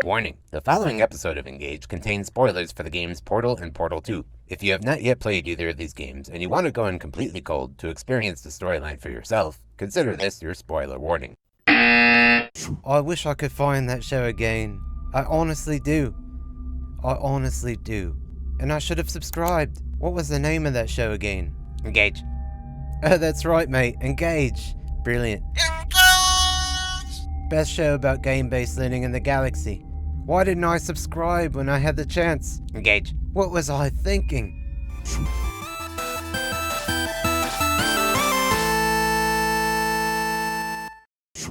Warning, the following episode of Engage contains spoilers for the games Portal and Portal 2. If you have not yet played either of these games and you want to go in completely cold to experience the storyline for yourself, consider this your spoiler warning. I wish I could find that show again. I honestly do. And I should have subscribed. What was the name of that show again? Engage. That's right, mate. Engage. Brilliant. Engage! Best show about game-based learning in the galaxy. Why didn't I subscribe when I had the chance? Engage. What was I thinking?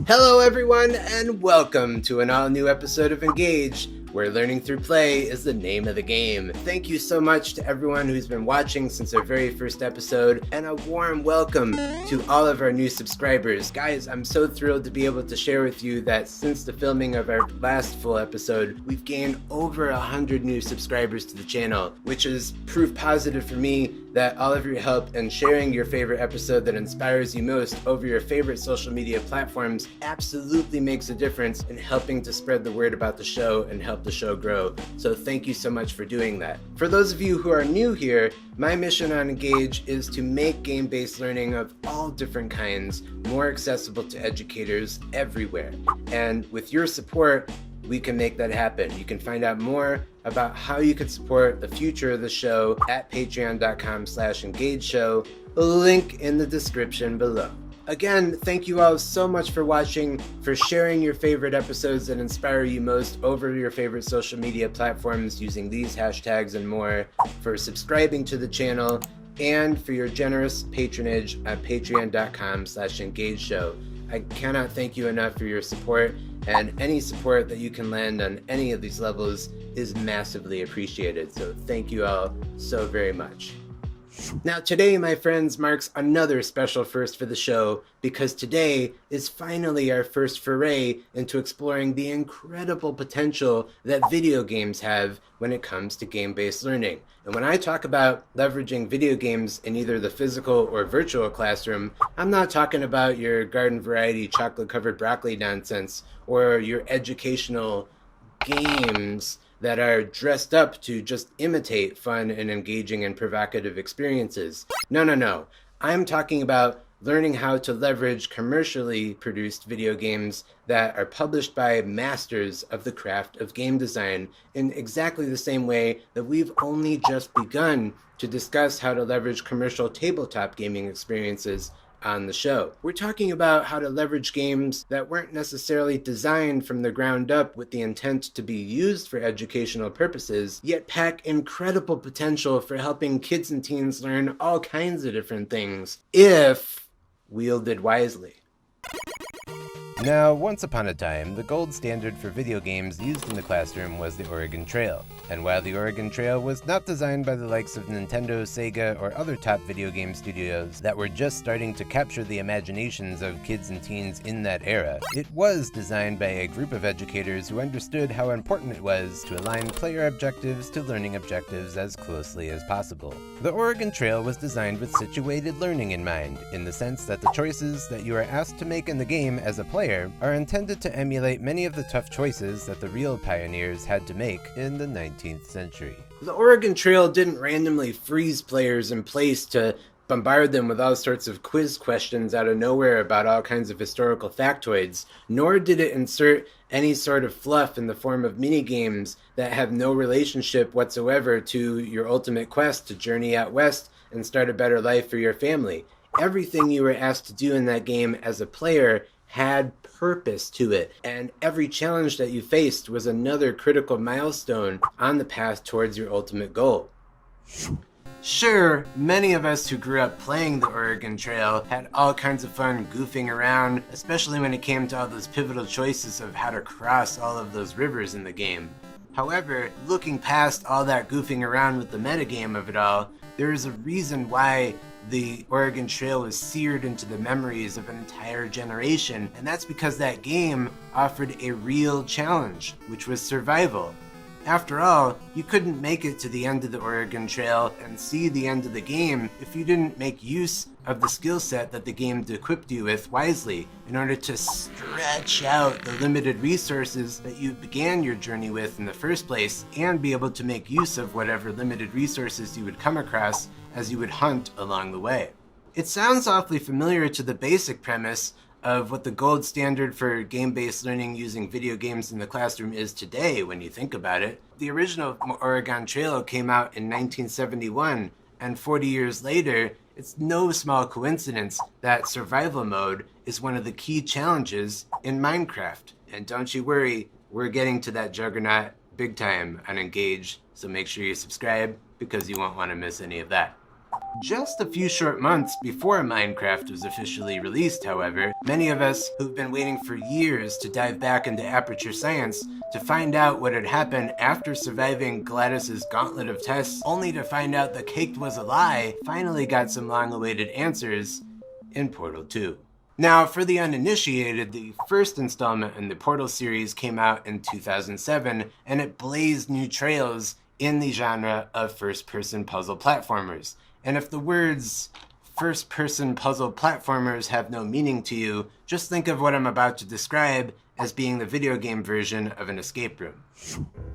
Hello everyone, and welcome to an all-new episode of Engage, where learning through play is the name of the game. Thank you so much to everyone who's been watching since our very first episode, and a warm welcome to all of our new subscribers. Guys, I'm so thrilled to be able to share with you that since the filming of our last full episode, we've gained over 100 new subscribers to the channel, which is proof positive for me that all of your help and sharing your favorite episode that inspires you most over your favorite social media platforms absolutely makes a difference in helping to spread the word about the show and help the show grow. So thank you so much for doing that. For those of you who are new here, my mission on Engage is to make game-based learning of all different kinds more accessible to educators everywhere. And with your support, we can make that happen. You can find out more about how you can support the future of the show at patreon.com/engageshow, link in the description below. Again, thank you all so much for watching, for sharing your favorite episodes that inspire you most over your favorite social media platforms using these hashtags and more, for subscribing to the channel, and for your generous patronage at patreon.com/engageshow. I cannot thank you enough for your support, and any support that you can lend on any of these levels is massively appreciated. So thank you all so very much. Now today, my friends, marks another special first for the show, because today is finally our first foray into exploring the incredible potential that video games have when it comes to game-based learning. And when I talk about leveraging video games in either the physical or virtual classroom, I'm not talking about your garden variety chocolate-covered broccoli nonsense or your educational games that are dressed up to just imitate fun and engaging and provocative experiences. No. I'm talking about learning how to leverage commercially produced video games that are published by masters of the craft of game design in exactly the same way that we've only just begun to discuss how to leverage commercial tabletop gaming experiences on the show. We're talking about how to leverage games that weren't necessarily designed from the ground up with the intent to be used for educational purposes, yet pack incredible potential for helping kids and teens learn all kinds of different things, if wielded wisely. Now, once upon a time, the gold standard for video games used in the classroom was the Oregon Trail. And while the Oregon Trail was not designed by the likes of Nintendo, Sega, or other top video game studios that were just starting to capture the imaginations of kids and teens in that era, it was designed by a group of educators who understood how important it was to align player objectives to learning objectives as closely as possible. The Oregon Trail was designed with situated learning in mind, in the sense that the choices that you are asked to make in the game as a player are intended to emulate many of the tough choices that the real pioneers had to make in the 19th century. The Oregon Trail didn't randomly freeze players in place to bombard them with all sorts of quiz questions out of nowhere about all kinds of historical factoids, nor did it insert any sort of fluff in the form of mini-games that have no relationship whatsoever to your ultimate quest to journey out west and start a better life for your family. Everything you were asked to do in that game as a player had purpose to it, and every challenge that you faced was another critical milestone on the path towards your ultimate goal. Sure, many of us who grew up playing the Oregon Trail had all kinds of fun goofing around, especially when it came to all those pivotal choices of how to cross all of those rivers in the game. However, looking past all that goofing around with the metagame of it all, there is a reason why the Oregon Trail was seared into the memories of an entire generation, and that's because that game offered a real challenge, which was survival. After all, you couldn't make it to the end of the Oregon Trail and see the end of the game if you didn't make use of the skill set that the game equipped you with wisely in order to stretch out the limited resources that you began your journey with in the first place, and be able to make use of whatever limited resources you would come across as you would hunt along the way. It sounds awfully familiar to the basic premise of what the gold standard for game-based learning using video games in the classroom is today when you think about it. The original Oregon Trail came out in 1971, and 40 years later, it's no small coincidence that survival mode is one of the key challenges in Minecraft. And don't you worry, we're getting to that juggernaut big time on Engage, so make sure you subscribe because you won't want to miss any of that. Just a few short months before Minecraft was officially released, however, many of us who've been waiting for years to dive back into Aperture Science to find out what had happened after surviving Gladys's gauntlet of tests, only to find out the cake was a lie, finally got some long-awaited answers in Portal 2. Now, for the uninitiated, the first installment in the Portal series came out in 2007, and it blazed new trails in the genre of first-person puzzle platformers. And if the words first-person puzzle platformers have no meaning to you, just think of what I'm about to describe as being the video game version of an escape room.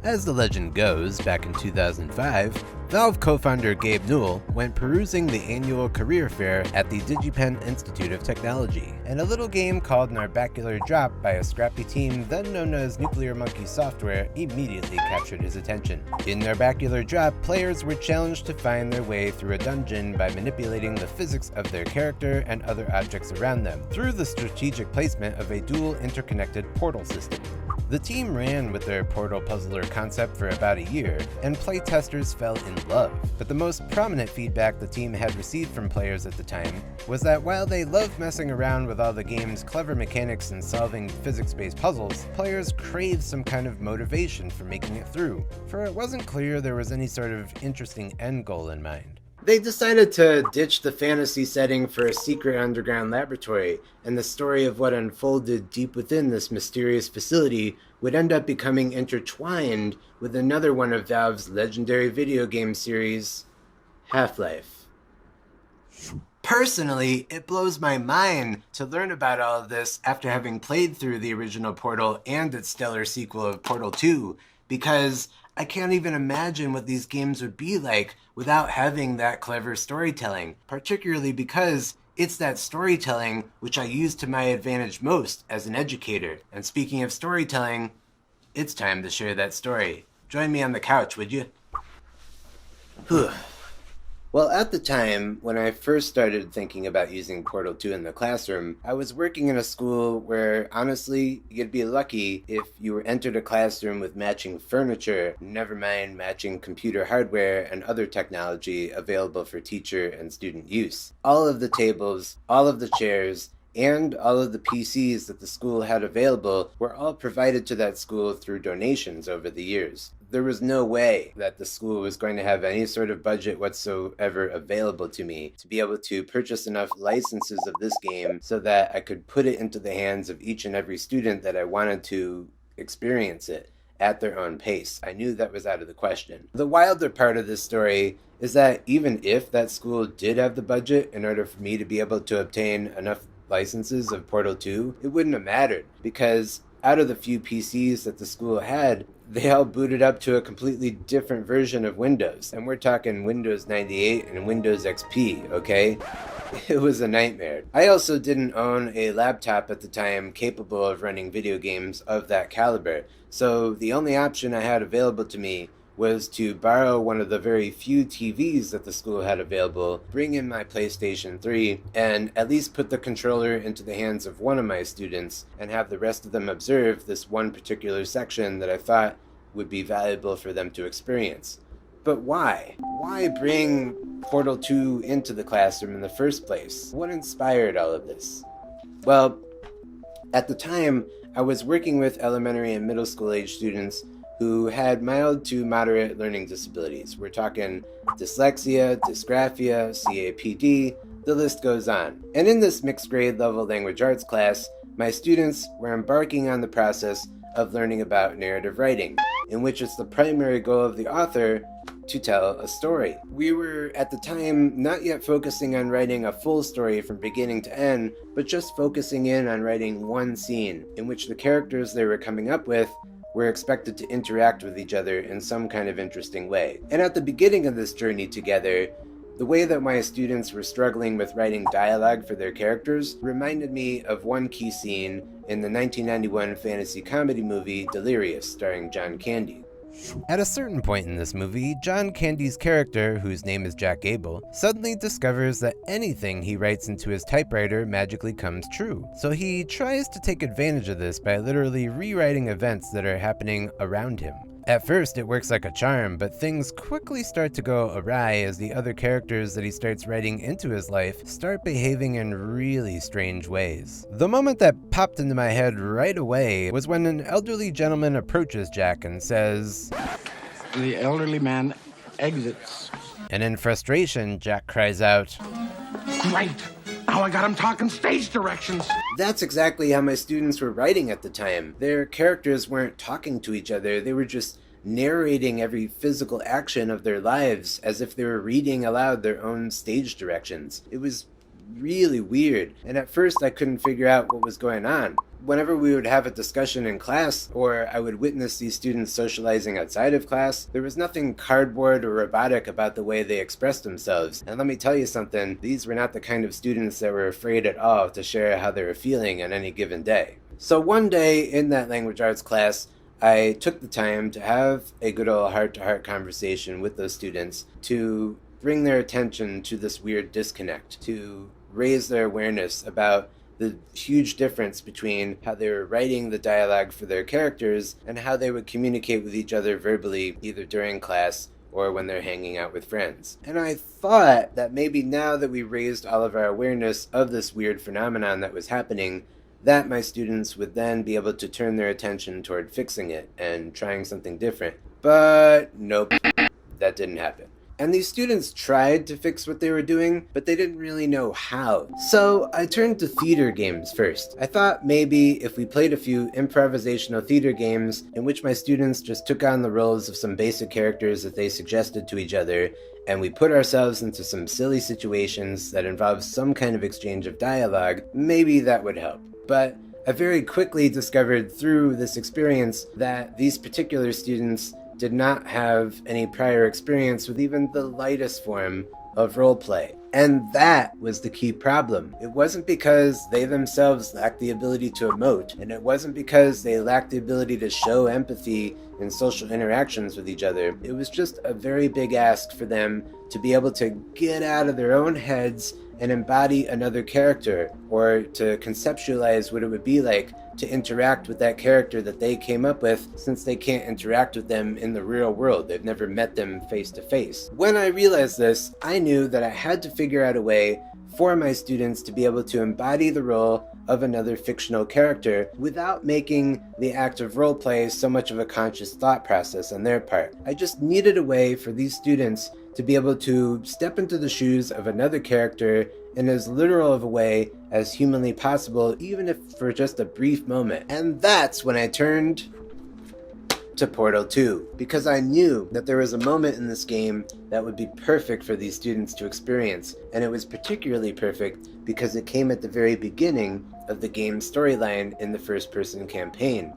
As the legend goes, back in 2005, Valve co-founder Gabe Newell went perusing the annual career fair at the DigiPen Institute of Technology, and a little game called Narbacular Drop by a scrappy team then known as Nuclear Monkey Software immediately captured his attention. In Narbacular Drop, players were challenged to find their way through a dungeon by manipulating the physics of their character and other objects around them through the strategic placement of a dual interconnected portal system. The team ran with their portal puzzler concept for about a year, and playtesters fell in love. But the most prominent feedback the team had received from players at the time was that while they loved messing around with all the game's clever mechanics and solving physics-based puzzles, players craved some kind of motivation for making it through, for it wasn't clear there was any sort of interesting end goal in mind. They decided to ditch the fantasy setting for a secret underground laboratory, and the story of what unfolded deep within this mysterious facility would end up becoming intertwined with another one of Valve's legendary video game series, Half-Life. Personally, it blows my mind to learn about all of this after having played through the original Portal and its stellar sequel of Portal 2, because I can't even imagine what these games would be like without having that clever storytelling, particularly because it's that storytelling which I use to my advantage most as an educator. And speaking of storytelling, it's time to share that story. Join me on the couch, would you? Well, at the time, when I first started thinking about using Portal 2 in the classroom, I was working in a school where, honestly, you'd be lucky if you were entered a classroom with matching furniture, never mind matching computer hardware and other technology available for teacher and student use. All of the tables, all of the chairs, and all of the PCs that the school had available were all provided to that school through donations over the years. There was no way that the school was going to have any sort of budget whatsoever available to me to be able to purchase enough licenses of this game so that I could put it into the hands of each and every student that I wanted to experience it at their own pace. I knew that was out of the question. The wilder part of this story is that even if that school did have the budget in order for me to be able to obtain enough licenses of Portal 2, it wouldn't have mattered, because out of the few PCs that the school had, they all booted up to a completely different version of Windows. And we're talking Windows 98 and Windows XP, okay? It was a nightmare. I also didn't own a laptop at the time capable of running video games of that caliber, so the only option I had available to me was to borrow one of the very few TVs that the school had available, bring in my PlayStation 3, and at least put the controller into the hands of one of my students and have the rest of them observe this one particular section that I thought would be valuable for them to experience. But why? Why bring Portal 2 into the classroom in the first place? What inspired all of this? Well, at the time, I was working with elementary and middle school age students who had mild to moderate learning disabilities. We're talking dyslexia, dysgraphia, CAPD, the list goes on. And in this mixed grade level language arts class, my students were embarking on the process of learning about narrative writing, in which it's the primary goal of the author to tell a story. We were, at the time, not yet focusing on writing a full story from beginning to end, but just focusing in on writing one scene, in which the characters they were coming up with were expected to interact with each other in some kind of interesting way. And at the beginning of this journey together, the way that my students were struggling with writing dialogue for their characters reminded me of one key scene in the 1991 fantasy comedy movie Delirious, starring John Candy. At a certain point in this movie, John Candy's character, whose name is Jack Abel, suddenly discovers that anything he writes into his typewriter magically comes true. So he tries to take advantage of this by literally rewriting events that are happening around him. At first, it works like a charm, but things quickly start to go awry as the other characters that he starts writing into his life start behaving in really strange ways. The moment that popped into my head right away was when an elderly gentleman approaches Jack and says, "The elderly man exits." And in frustration, Jack cries out, "Great! Now I got him talking stage directions." That's exactly how my students were writing at the time. Their characters weren't talking to each other, they were just narrating every physical action of their lives as if they were reading aloud their own stage directions. It was really weird, and at first I couldn't figure out what was going on. Whenever we would have a discussion in class, or I would witness these students socializing outside of class, there was nothing cardboard or robotic about the way they expressed themselves. And let me tell you something, these were not the kind of students that were afraid at all to share how they were feeling on any given day. So one day in that language arts class, I took the time to have a good old heart-to-heart conversation with those students to bring their attention to this weird disconnect, to raise their awareness about the huge difference between how they were writing the dialogue for their characters and how they would communicate with each other verbally, either during class or when they're hanging out with friends. And I thought that maybe now that we raised all of our awareness of this weird phenomenon that was happening, that my students would then be able to turn their attention toward fixing it and trying something different. But nope, that didn't happen. And these students tried to fix what they were doing, but they didn't really know how. So I turned to theater games first. I thought maybe if we played a few improvisational theater games in which my students just took on the roles of some basic characters that they suggested to each other, and we put ourselves into some silly situations that involve some kind of exchange of dialogue, maybe that would help. But I very quickly discovered through this experience that these particular students did not have any prior experience with even the lightest form of roleplay. And that was the key problem. It wasn't because they themselves lacked the ability to emote, and it wasn't because they lacked the ability to show empathy in social interactions with each other. It was just a very big ask for them to be able to get out of their own heads and embody another character, or to conceptualize what it would be like to interact with that character that they came up with, since they can't interact with them in the real world. They've never met them face to face. When I realized this, I knew that I had to figure out a way for my students to be able to embody the role of another fictional character without making the act of roleplay so much of a conscious thought process on their part. I just needed a way for these students to be able to step into the shoes of another character in as literal of a way as humanly possible, even if for just a brief moment. And that's when I turned to Portal 2, because I knew that there was a moment in this game that would be perfect for these students to experience, and it was particularly perfect because it came at the very beginning of the game's storyline in the first-person campaign.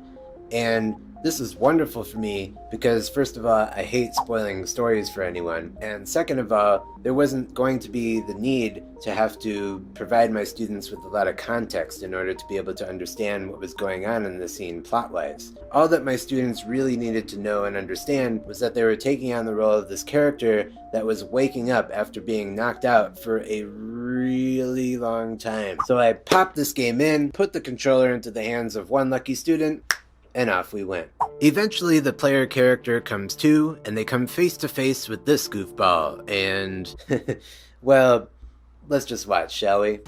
And this is wonderful for me because, first of all, I hate spoiling stories for anyone, and second of all, there wasn't going to be the need to have to provide my students with a lot of context in order to be able to understand what was going on in the scene plot-wise. All that my students really needed to know and understand was that they were taking on the role of this character that was waking up after being knocked out for a really long time. So I popped this game in, put the controller into the hands of one lucky student, and off we went. Eventually, the player character comes to, and they come face to face with this goofball, and well, let's just watch, shall we?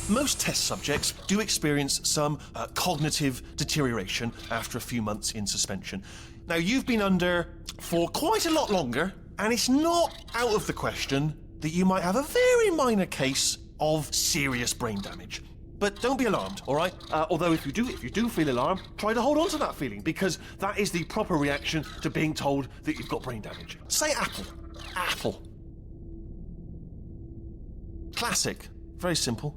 Most test subjects do experience some cognitive deterioration after a few months in suspension. Now, you've been under for quite a lot longer, and it's not out of the question that you might have a very minor case of serious brain damage. But don't be alarmed, all right? Although if you do feel alarmed, try to hold on to that feeling, because that is the proper reaction to being told that you've got brain damage. Say apple. Apple. Classic. Very simple.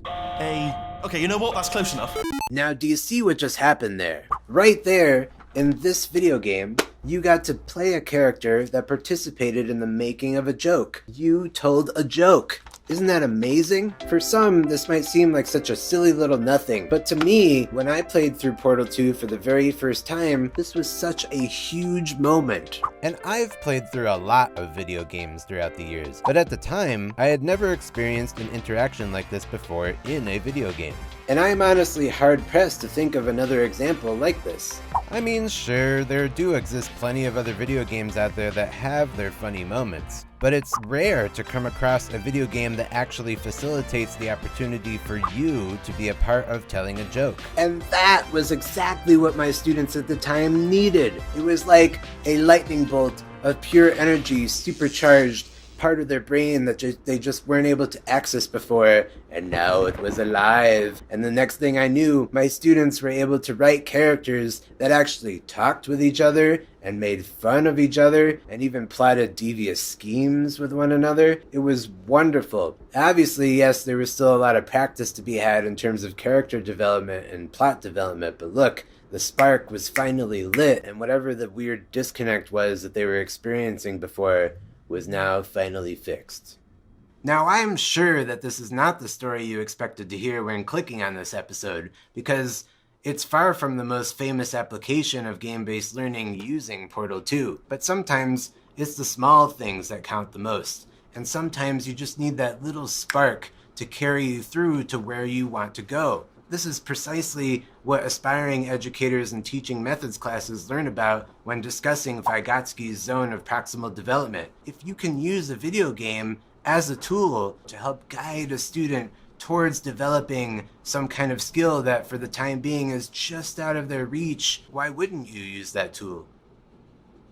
Okay, you know what? That's close enough. Now, do you see what just happened there? Right there, in this video game, you got to play a character that participated in the making of a joke. You told a joke. Isn't that amazing? For some, this might seem like such a silly little nothing, but to me, when I played through Portal 2 for the very first time, this was such a huge moment. And I've played through a lot of video games throughout the years, but at the time, I had never experienced an interaction like this before in a video game. And I'm honestly hard-pressed to think of another example like this. I mean, sure, there do exist plenty of other video games out there that have their funny moments, but it's rare to come across a video game that actually facilitates the opportunity for you to be a part of telling a joke. And that was exactly what my students at the time needed. It was like a lightning bolt of pure energy, supercharged part of their brain that they just weren't able to access before, and now it was alive. And the next thing I knew, my students were able to write characters that actually talked with each other and made fun of each other and even plotted devious schemes with one another. It was wonderful. Obviously, yes, there was still a lot of practice to be had in terms of character development and plot development, but look, the spark was finally lit, and whatever the weird disconnect was that they were experiencing before was now finally fixed. Now, I'm sure that this is not the story you expected to hear when clicking on this episode, because it's far from the most famous application of game-based learning using Portal 2. But sometimes it's the small things that count the most, and sometimes you just need that little spark to carry you through to where you want to go. This is precisely what aspiring educators and teaching methods classes learn about when discussing Vygotsky's zone of proximal development. If you can use a video game as a tool to help guide a student towards developing some kind of skill that for the time being is just out of their reach, why wouldn't you use that tool?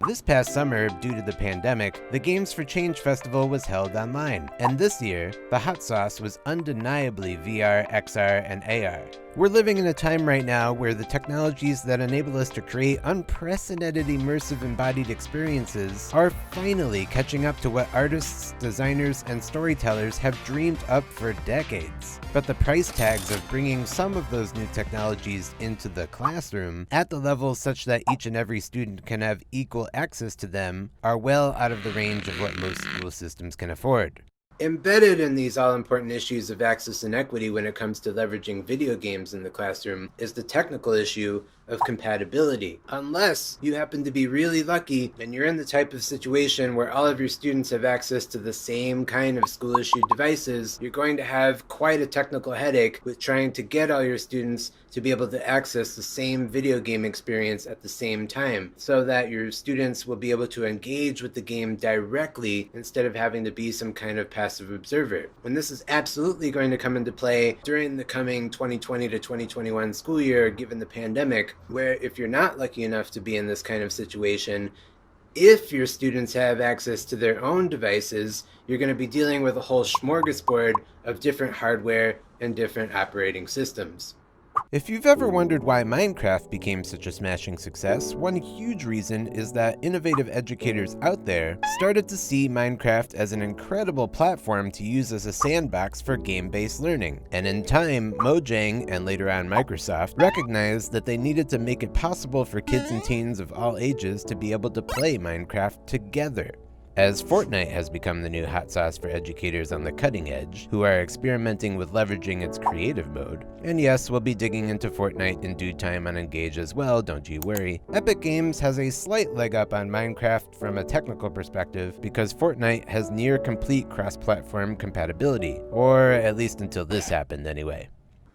This past summer, due to the pandemic, the Games for Change Festival was held online, and this year, the hot sauce was undeniably VR, XR, and AR. We're living in a time right now where the technologies that enable us to create unprecedented immersive embodied experiences are finally catching up to what artists, designers, and storytellers have dreamed up for decades. But the price tags of bringing some of those new technologies into the classroom at the level such that each and every student can have equal access to them are well out of the range of what most school systems can afford. Embedded in these all-important issues of access and equity when it comes to leveraging video games in the classroom is the technical issue of compatibility. Unless you happen to be really lucky and you're in the type of situation where all of your students have access to the same kind of school-issued devices, you're going to have quite a technical headache with trying to get all your students to be able to access the same video game experience at the same time, so that your students will be able to engage with the game directly instead of having to be some kind of passive observer. And this is absolutely going to come into play during the coming 2020 to 2021 school year, given the pandemic, where if you're not lucky enough to be in this kind of situation, if your students have access to their own devices, you're going to be dealing with a whole smorgasbord of different hardware and different operating systems. If you've ever wondered why Minecraft became such a smashing success, one huge reason is that innovative educators out there started to see Minecraft as an incredible platform to use as a sandbox for game-based learning. And in time, Mojang, and later on Microsoft, recognized that they needed to make it possible for kids and teens of all ages to be able to play Minecraft together. As Fortnite has become the new hot sauce for educators on the cutting edge, who are experimenting with leveraging its creative mode, and yes, we'll be digging into Fortnite in due time on Engage as well, don't you worry, Epic Games has a slight leg up on Minecraft from a technical perspective because Fortnite has near complete cross-platform compatibility, or at least until this happened anyway.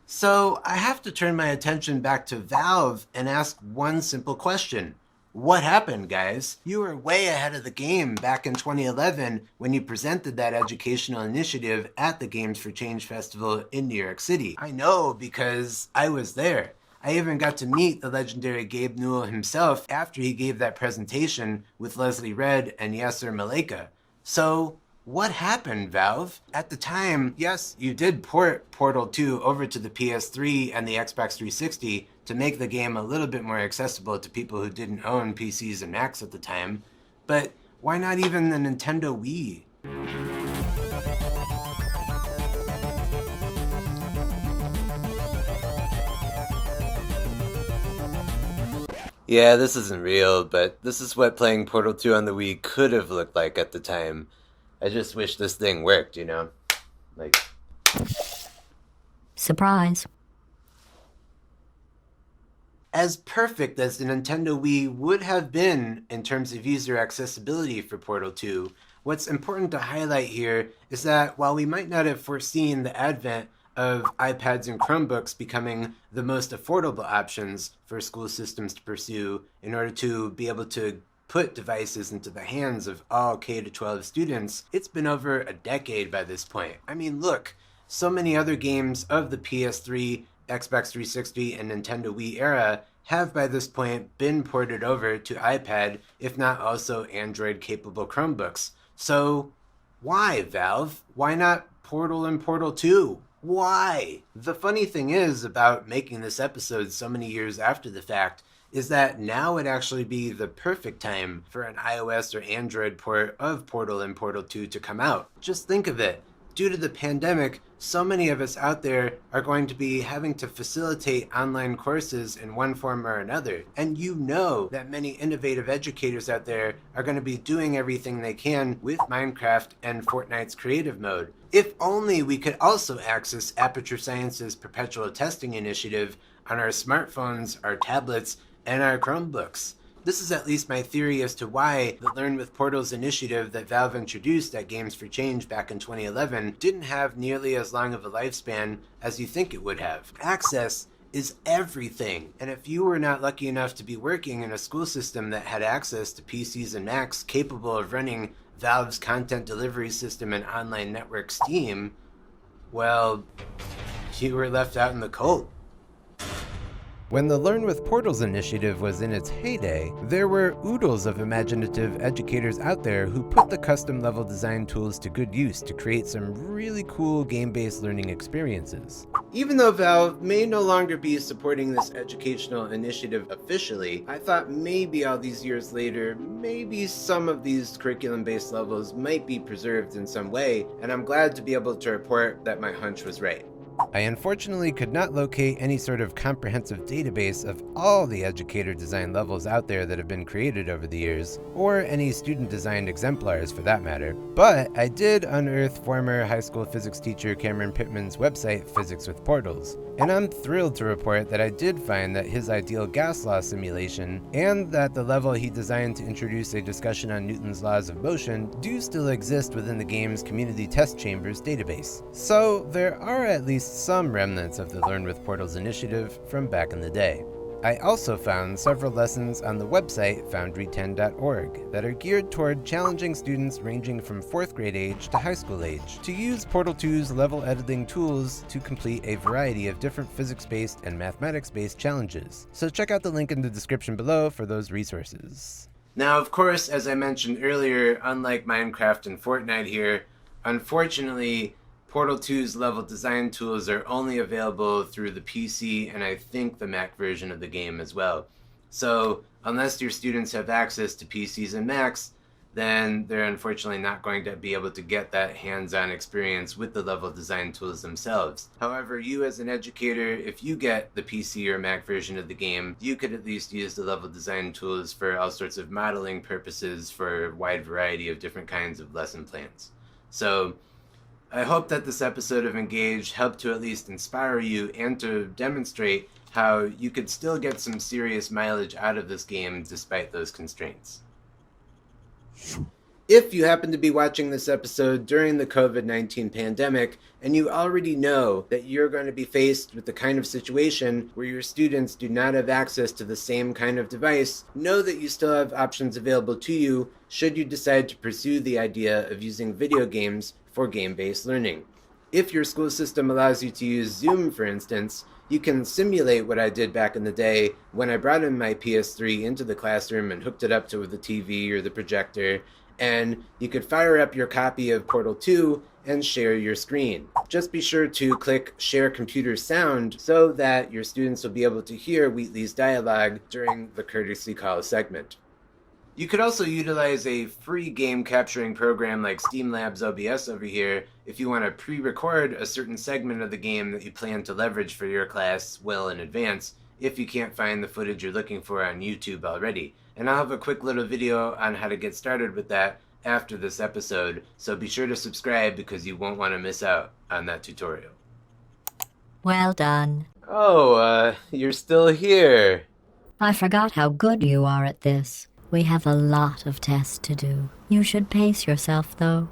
So I have to turn my attention back to Valve and ask one simple question. What happened, guys? You were way ahead of the game back in 2011 when you presented that educational initiative at the Games for Change Festival in New York City. I know because I was there. I even got to meet the legendary Gabe Newell himself after he gave that presentation with Leslie Red and Yasser Maleka. So, What happened, Valve? At the time, yes, you did port Portal 2 over to the PS3 and the Xbox 360 to make the game a little bit more accessible to people who didn't own PCs and Macs at the time, but why not even the Nintendo Wii? Yeah, this isn't real, but this is what playing Portal 2 on the Wii could have looked like at the time. I just wish this thing worked, you know? Like... Surprise. As perfect as the Nintendo Wii would have been in terms of user accessibility for Portal 2, what's important to highlight here is that while we might not have foreseen the advent of iPads and Chromebooks becoming the most affordable options for school systems to pursue in order to be able to put devices into the hands of all K-12 students, it's been over a decade by this point. I mean, look, so many other games of the PS3, Xbox 360, and Nintendo Wii era have by this point been ported over to iPad, if not also Android-capable Chromebooks. So why, Valve? Why not Portal and Portal 2? Why? The funny thing is about making this episode so many years after the fact is that now would actually be the perfect time for an iOS or Android port of Portal and Portal 2 to come out. Just think of it. Due to the pandemic, so many of us out there are going to be having to facilitate online courses in one form or another. And you know that many innovative educators out there are going to be doing everything they can with Minecraft and Fortnite's creative mode. If only we could also access Aperture Science's perpetual testing initiative on our smartphones, our tablets, and our Chromebooks. This is at least my theory as to why the Learn with Portals initiative that Valve introduced at Games for Change back in 2011 didn't have nearly as long of a lifespan as you think it would have. Access is everything, and if you were not lucky enough to be working in a school system that had access to PCs and Macs capable of running Valve's content delivery system and online network Steam, well, you were left out in the cold. When the Learn with Portals initiative was in its heyday, there were oodles of imaginative educators out there who put the custom level design tools to good use to create some really cool game-based learning experiences. Even though Valve may no longer be supporting this educational initiative officially, I thought maybe all these years later, maybe some of these curriculum-based levels might be preserved in some way, and I'm glad to be able to report that my hunch was right. I unfortunately could not locate any sort of comprehensive database of all the educator design levels out there that have been created over the years, or any student designed exemplars for that matter, but I did unearth former high school physics teacher Cameron Pittman's website, Physics with Portals, and I'm thrilled to report that I did find that his ideal gas law simulation, and that the level he designed to introduce a discussion on Newton's laws of motion, do still exist within the game's community test chambers database. So there are at least some remnants of the Learn with Portals initiative from back in the day. I also found several lessons on the website foundry10.org that are geared toward challenging students ranging from 4th grade age to high school age to use Portal 2's level editing tools to complete a variety of different physics-based and mathematics-based challenges. So check out the link in the description below for those resources. Now, of course, as I mentioned earlier, unlike Minecraft and Fortnite here, unfortunately, Portal 2's level design tools are only available through the PC and I think the Mac version of the game as well. So unless your students have access to PCs and Macs, then they're unfortunately not going to be able to get that hands-on experience with the level design tools themselves. However, you as an educator, if you get the PC or Mac version of the game, you could at least use the level design tools for all sorts of modeling purposes for a wide variety of different kinds of lesson plans. So I hope that this episode of Engage helped to at least inspire you and to demonstrate how you could still get some serious mileage out of this game despite those constraints. If you happen to be watching this episode during the COVID-19 pandemic and you already know that you're going to be faced with the kind of situation where your students do not have access to the same kind of device, know that you still have options available to you should you decide to pursue the idea of using video games for game-based learning. If your school system allows you to use Zoom, for instance, you can simulate what I did back in the day when I brought in my PS3 into the classroom and hooked it up to the TV or the projector, and you could fire up your copy of Portal 2 and share your screen. Just be sure to click Share Computer Sound so that your students will be able to hear Wheatley's dialogue during the courtesy call segment. You could also utilize a free game capturing program like Steamlabs OBS over here if you want to pre-record a certain segment of the game that you plan to leverage for your class well in advance if you can't find the footage you're looking for on YouTube already. And I'll have a quick little video on how to get started with that after this episode, so be sure to subscribe because you won't want to miss out on that tutorial. Well done. Oh, you're still here. I forgot how good you are at this. We have a lot of tests to do. You should pace yourself, though.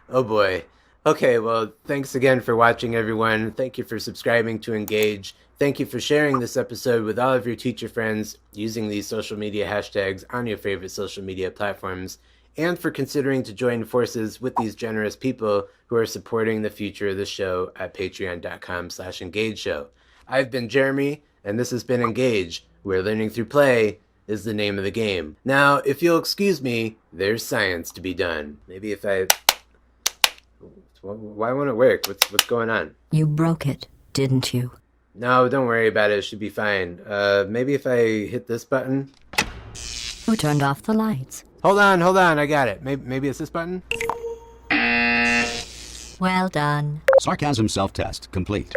Oh boy. Okay, well, thanks again for watching, everyone. Thank you for subscribing to Engage. Thank you for sharing this episode with all of your teacher friends using these social media hashtags on your favorite social media platforms, and for considering to join forces with these generous people who are supporting the future of the show at patreon.com/EngageShow. I've been Jeremy, and this has been Engage, where learning through play is the name of the game. Now, if you'll excuse me, there's science to be done. Maybe if I... Why won't it work? What's going on? You broke it, didn't you? No, don't worry about it. It should be fine. Maybe if I hit this button? Who turned off the lights? Hold on. I got it. Maybe it's this button? Well done. Sarcasm self-test complete.